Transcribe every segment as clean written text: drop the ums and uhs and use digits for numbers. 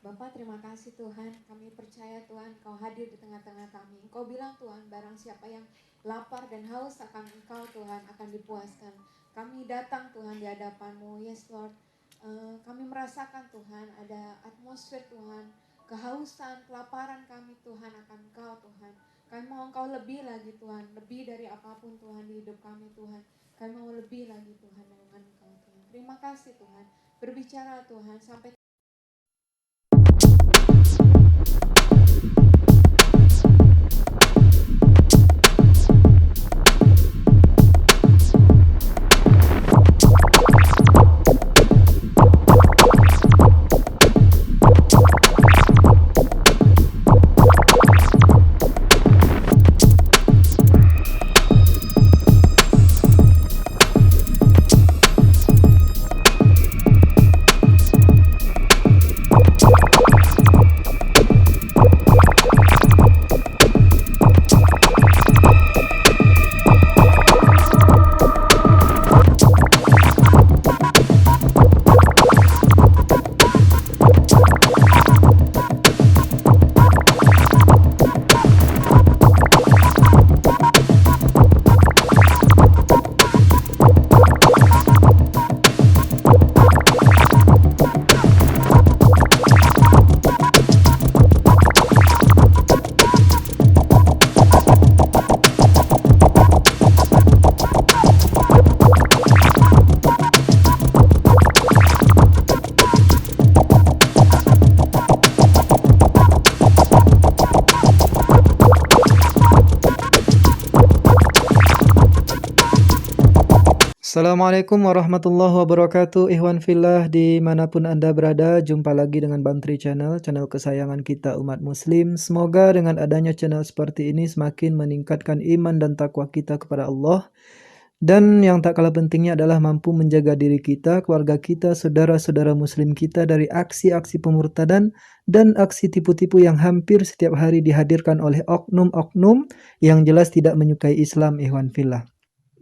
Bapak, terima kasih Tuhan, kami percaya Tuhan Engkau hadir di tengah-tengah kami. Engkau bilang Tuhan, barang siapa yang lapar dan haus akan Engkau Tuhan akan dipuaskan. Kami datang Tuhan di hadapan-Mu, yes Lord. Kami merasakan Tuhan ada atmosfer Tuhan, kehausan, kelaparan kami Tuhan akan Engkau Tuhan. Kami mau Engkau lebih lagi Tuhan, lebih dari apapun Tuhan di hidup kami Tuhan. Kami mau lebih lagi Tuhan dengan Engkau Tuhan. Terima kasih Tuhan, berbicara Tuhan sampai Assalamualaikum warahmatullahi wabarakatuh. Ikhwan fillah dimanapun Anda berada, jumpa lagi dengan Bantri Channel, channel kesayangan kita umat muslim. Semoga dengan adanya channel seperti ini semakin meningkatkan iman dan takwa kita kepada Allah. Dan yang tak kalah pentingnya adalah mampu menjaga diri kita, keluarga kita, saudara-saudara muslim kita dari aksi-aksi pemurtadan dan aksi tipu-tipu yang hampir setiap hari dihadirkan oleh oknum-oknum yang jelas tidak menyukai Islam, ikhwan fillah.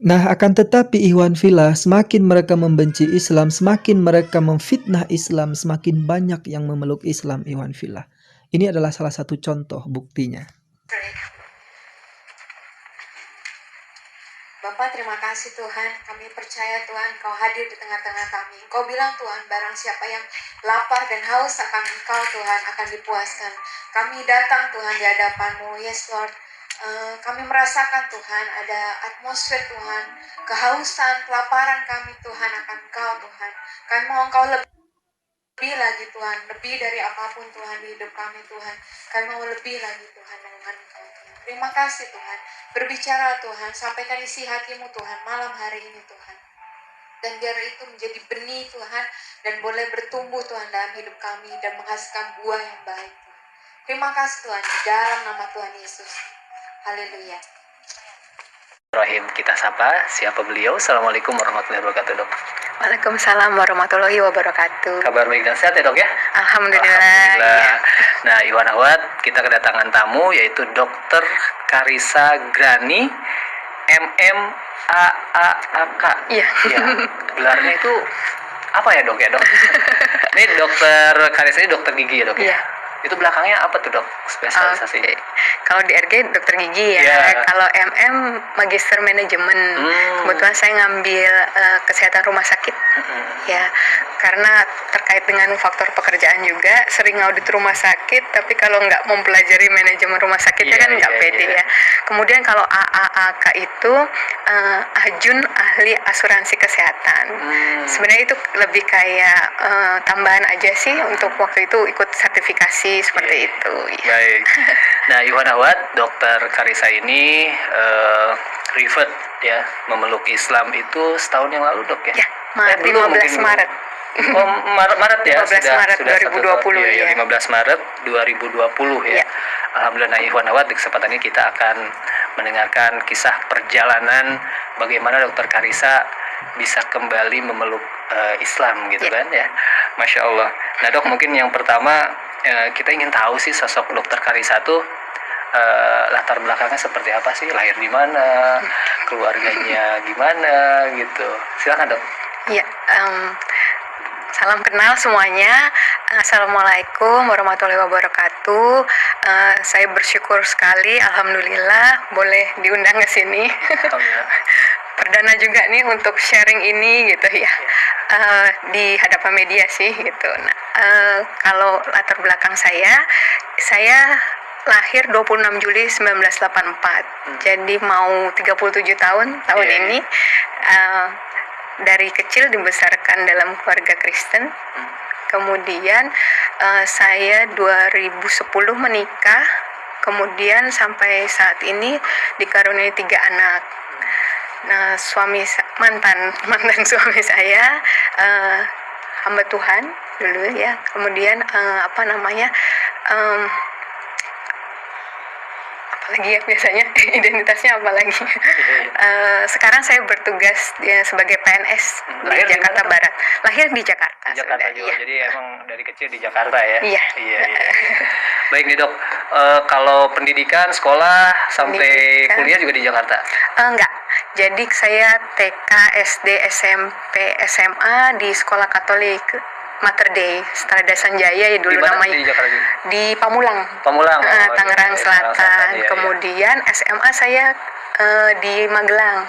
Nah, akan tetapi ikhwan fillah, semakin mereka membenci Islam, semakin mereka memfitnah Islam, semakin banyak yang memeluk Islam, ikhwan fillah. Ini adalah salah satu contoh buktinya. Bapak, terima kasih Tuhan, kami percaya Tuhan Engkau hadir di tengah-tengah kami. Engkau bilang Tuhan, barang siapa yang lapar dan haus akan Engkau Tuhan akan dipuaskan. Kami datang Tuhan di hadapan-Mu, yes Lord. Kami merasakan Tuhan ada atmosfer Tuhan, kehausan, kelaparan kami Tuhan akan Engkau Tuhan. Kami mau Engkau lebih lagi Tuhan, lebih dari apapun Tuhan di hidup kami Tuhan. Kami mau lebih lagi Tuhan dengan Engkau Tuhan. Terima kasih Tuhan, berbicara Tuhan, sampaikan isi hati-Mu Tuhan malam hari ini Tuhan. Dan biar itu menjadi benih Tuhan, dan boleh bertumbuh Tuhan dalam hidup kami, dan menghasilkan buah yang baik Tuhan. Terima kasih Tuhan, di dalam nama Tuhan Yesus. Haleluya. Rahim, kita sapa siapa beliau. Assalamualaikum warahmatullahi wabarakatuh, Dok. Waalaikumsalam warahmatullahi wabarakatuh. Kabar baik dan sehat ya, Dok ya? Alhamdulillah. Ya. Nah, Iwan Ahwat, kita kedatangan tamu yaitu Dr. Karissa Grani, MMAAAK. Iya. Ya, gelarnya itu apa ya, Dok ya, Dok? Ini Dr. Karissa ini dokter gigi ya, Dok ya? Iya. Itu belakangnya apa tuh, Dok, spesialisasi? Kalau di RG dokter gigi ya. Yeah. Kalau MM magister manajemen. Kebetulan saya ngambil kesehatan rumah sakit. Ya, karena terkait dengan faktor pekerjaan juga sering audit rumah sakit, tapi kalau nggak mempelajari manajemen rumah sakitnya kan nggak pede ya. Kemudian kalau AAAK itu Ajun Ahli Asuransi Kesehatan. Sebenarnya itu lebih kayak tambahan aja sih untuk waktu itu ikut sertifikasi seperti itu. Ya. Baik. Nah, Iwan Ahwat, Dokter Karissa ini revert ya, memeluk Islam itu setahun yang lalu, Dok ya? Ya, 15 Maret. Oh, Maret ya? 15 Maret 2020 ya. 15 Maret 2020 ya. Ya. Alhamdulillah, nah, Iwan Ahwat, di kesempatan ini kita akan mendengarkan kisah perjalanan bagaimana Dokter Karissa bisa kembali memeluk Islam gitu kan ya. Masya Allah. Nah, Dok, mungkin yang pertama kita ingin tahu sih sosok Dokter Karissa tuh latar belakangnya seperti apa sih, lahir di mana, keluarganya gimana gitu. Silakan, Dok. Ya, salam kenal semuanya. Assalamualaikum warahmatullahi wabarakatuh. Saya bersyukur sekali, alhamdulillah boleh diundang ke sini. Perdana juga nih untuk sharing ini gitu ya, di hadapan media sih gitu. Nah, kalau latar belakang saya lahir 26 Juli 1984. Jadi mau 37 tahun ini. Dari kecil dibesarkan dalam keluarga Kristen. Kemudian saya 2010 menikah. Kemudian sampai saat ini dikaruniai 3 anak. Nah, mantan suami saya hamba Tuhan dulu ya. Kemudian apalagi ya biasanya identitasnya apalagi. Sekarang saya bertugas sebagai PNS di Jakarta Barat. Lahir di Jakarta. Jakarta juga. Ya. Jadi emang dari kecil di Jakarta ya. Iya. Baik nih Dok. Kalau pendidikan sekolah sampai kuliah juga di Jakarta. Enggak. Jadi saya TK, SD, SMP, SMA di sekolah Katolik Mater Dei, Strada Sanjaya ya dulu namanya. Di Jakarta juga? Di Pamulang. Tangerang Selatan. Iya, kemudian SMA saya di Magelang.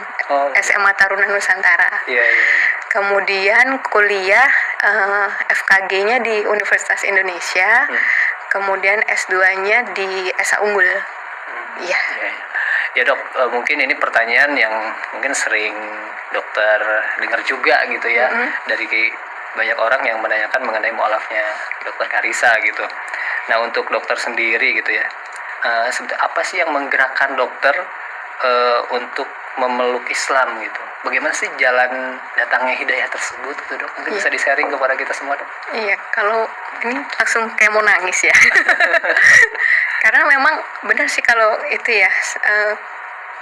SMA Taruna Nusantara. Iya. Kemudian kuliah FKG-nya di Universitas Indonesia. Kemudian S2-nya di SA Unggul. Iya. Ya Dok, mungkin ini pertanyaan yang mungkin sering dokter dengar juga gitu ya, dari banyak orang yang menanyakan mengenai mualafnya dokter Karissa gitu. Nah, untuk dokter sendiri gitu ya, sebetulnya apa sih yang menggerakkan dokter untuk memeluk Islam gitu? Bagaimana sih jalan datangnya hidayah tersebut gitu Dok? Mungkin bisa di-sharing kepada kita semua Dok? Iya, kalau ini langsung kayak mau nangis ya. Karena memang benar sih kalau itu ya,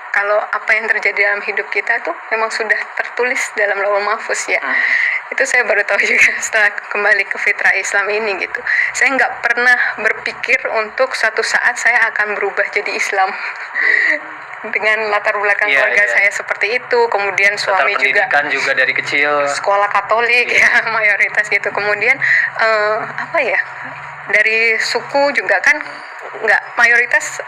kalau apa yang terjadi dalam hidup kita tuh memang sudah tertulis dalam Lauhul Mahfuz ya. Itu saya baru tahu juga setelah kembali ke fitrah Islam ini gitu. Saya nggak pernah berpikir untuk suatu saat saya akan berubah jadi Islam. Dengan latar belakang keluarga saya seperti itu, kemudian suami juga dari kecil sekolah Katolik ya mayoritas gitu. Kemudian dari suku juga kan nggak mayoritas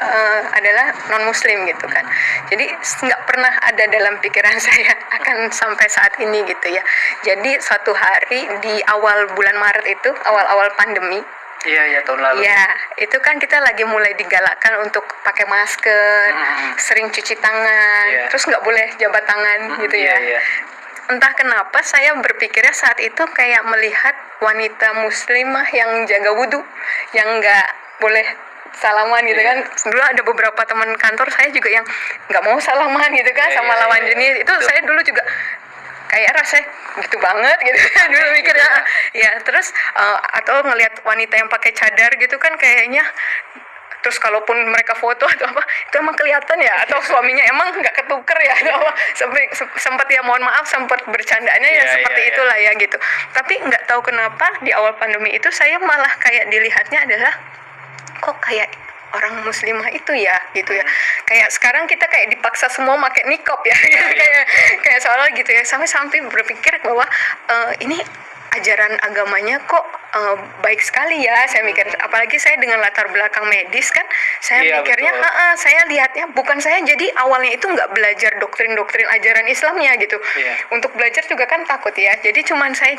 adalah non Muslim gitu kan. Jadi nggak pernah ada dalam pikiran saya akan sampai saat ini gitu ya. Jadi suatu hari di awal bulan Maret itu, awal pandemi. Iya, tahun lalu. Iya, itu kan kita lagi mulai digalakkan untuk pakai masker, sering cuci tangan, terus nggak boleh jabat tangan gitu ya. Iya. Entah kenapa saya berpikirnya saat itu kayak melihat wanita muslimah yang jaga wudhu, yang nggak boleh salaman gitu kan. Dulu ada beberapa teman kantor saya juga yang nggak mau salaman gitu kan sama lawan jenis. Itu saya dulu juga kayak rasanya gitu banget gitu dulu mikirnya ya. Terus atau ngelihat wanita yang pakai cadar gitu kan kayaknya, terus kalaupun mereka foto atau apa itu emang kelihatan ya, atau suaminya emang nggak ketuker ya atau apa, sempat ya mohon maaf sempat bercandanya ya seperti itulah ya gitu. Tapi nggak tahu kenapa di awal pandemi itu saya malah kayak dilihatnya adalah kok kayak orang muslimah itu ya gitu ya. Kayak sekarang kita kayak dipaksa semua pakai niqab ya. kayak soalnya gitu ya. Sampai berpikir bahwa ini ajaran agamanya kok baik sekali ya, saya mikir. Apalagi saya dengan latar belakang medis kan, saya mikirnya saya lihatnya bukan saya jadi awalnya itu nggak belajar doktrin ajaran Islamnya gitu. Untuk belajar juga kan takut ya, jadi saya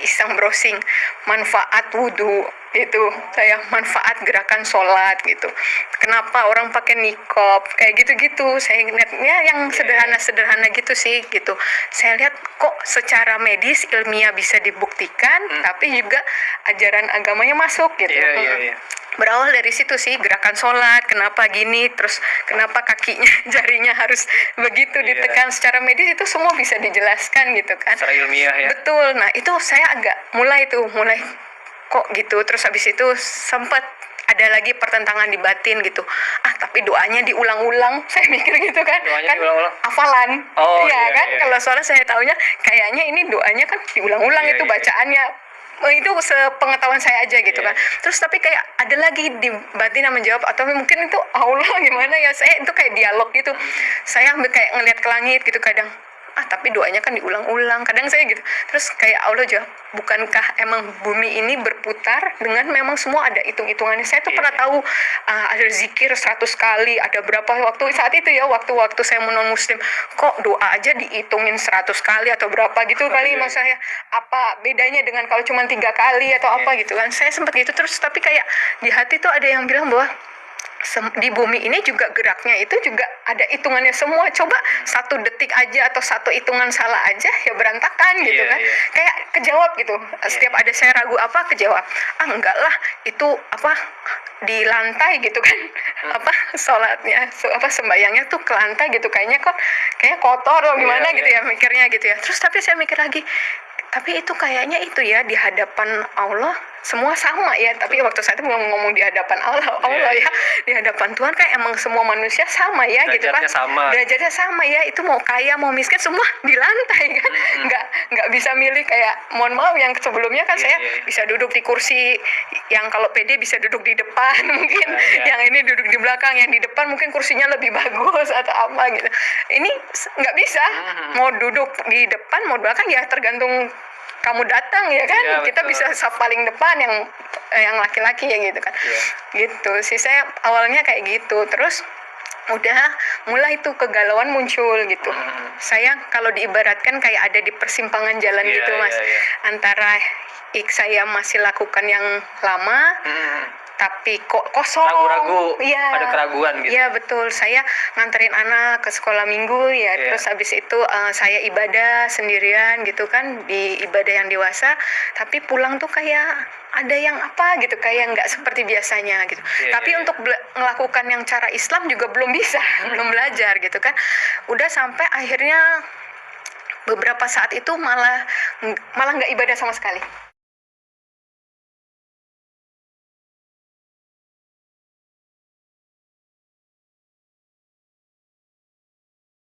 iseng browsing manfaat wudhu itu, saya manfaat gerakan sholat gitu, kenapa orang pakai niqab kayak gitu-gitu. Saya lihatnya yang sederhana gitu sih gitu. Saya lihat kok secara medis ilmiah bisa dibuktikan, tapi juga ajaran agamanya masuk gitu. Berawal dari situ sih, gerakan sholat kenapa gini, terus kenapa kakinya jarinya harus begitu ditekan, secara medis itu semua bisa dijelaskan gitu kan, secara ilmiah ya. Betul. Nah itu saya agak mulai kok gitu. Terus habis itu sempat ada lagi pertentangan di batin gitu. Tapi doanya diulang-ulang. Saya mikir gitu kan. Kan hafalan. Kan. Kalau soalnya saya taunya kayaknya ini doanya kan diulang-ulang itu bacaannya. Itu sepengetahuan saya aja gitu kan. Terus tapi kayak ada lagi di batin yang menjawab, atau mungkin itu Allah gimana ya. Saya itu kayak dialog gitu. Saya kayak ngelihat ke langit gitu kadang. tapi doanya kan diulang-ulang, kadang saya gitu. Terus kayak Allah jawab, bukankah emang bumi ini berputar dengan memang semua ada hitung-hitungannya. Saya tuh pernah tahu ada zikir 100 kali, ada berapa waktu saat itu ya, waktu saya non muslim, kok doa aja dihitungin 100 kali atau berapa gitu kali. Mas saya, apa bedanya dengan kalau cuma 3 kali atau apa gitu kan. Saya sempat gitu terus, tapi kayak di hati tuh ada yang bilang bahwa di bumi ini juga geraknya itu juga ada hitungannya semua. Coba 1 detik aja atau 1 hitungan salah aja ya berantakan gitu kan. Kayak kejawab gitu. Setiap ada saya ragu apa, kejawab, enggak lah, itu apa di lantai gitu kan. Sholatnya sembayangnya tuh ke lantai gitu, kayaknya kotor atau gimana gitu ya mikirnya gitu ya. Terus tapi saya mikir lagi, tapi itu kayaknya itu ya di hadapan Allah semua sama ya. Tapi waktu saya itu ngomong di hadapan Allah ya, di hadapan Tuhan kan emang semua manusia sama ya gitu kan, derajatnya sama ya. Itu mau kaya mau miskin semua di lantai kan. Nggak bisa milih kayak, mohon maaf, yang sebelumnya kan saya bisa duduk di kursi yang kalau pede bisa duduk di depan mungkin, yang ini duduk di belakang, yang di depan mungkin kursinya lebih bagus atau apa gitu. Ini nggak bisa, mau duduk di depan mau belakang ya tergantung kamu datang ya kan. Kita bisa paling depan yang laki-laki ya gitu kan. Gitu sih, saya awalnya kayak gitu. Terus udah mulai tuh kegalauan muncul gitu. Saya kalau diibaratkan kayak ada di persimpangan jalan gitu Mas, antara saya masih lakukan yang lama tapi kok kosong, ragu-ragu, ada keraguan gitu. Iya betul, saya nganterin anak ke sekolah minggu ya, terus habis itu saya ibadah sendirian gitu kan, di ibadah yang dewasa, tapi pulang tuh kayak ada yang apa gitu, kayak nggak seperti biasanya gitu. Tapi untuk melakukan yang cara Islam juga belum bisa, belum belajar gitu kan. Udah sampai akhirnya beberapa saat itu malah nggak ibadah sama sekali.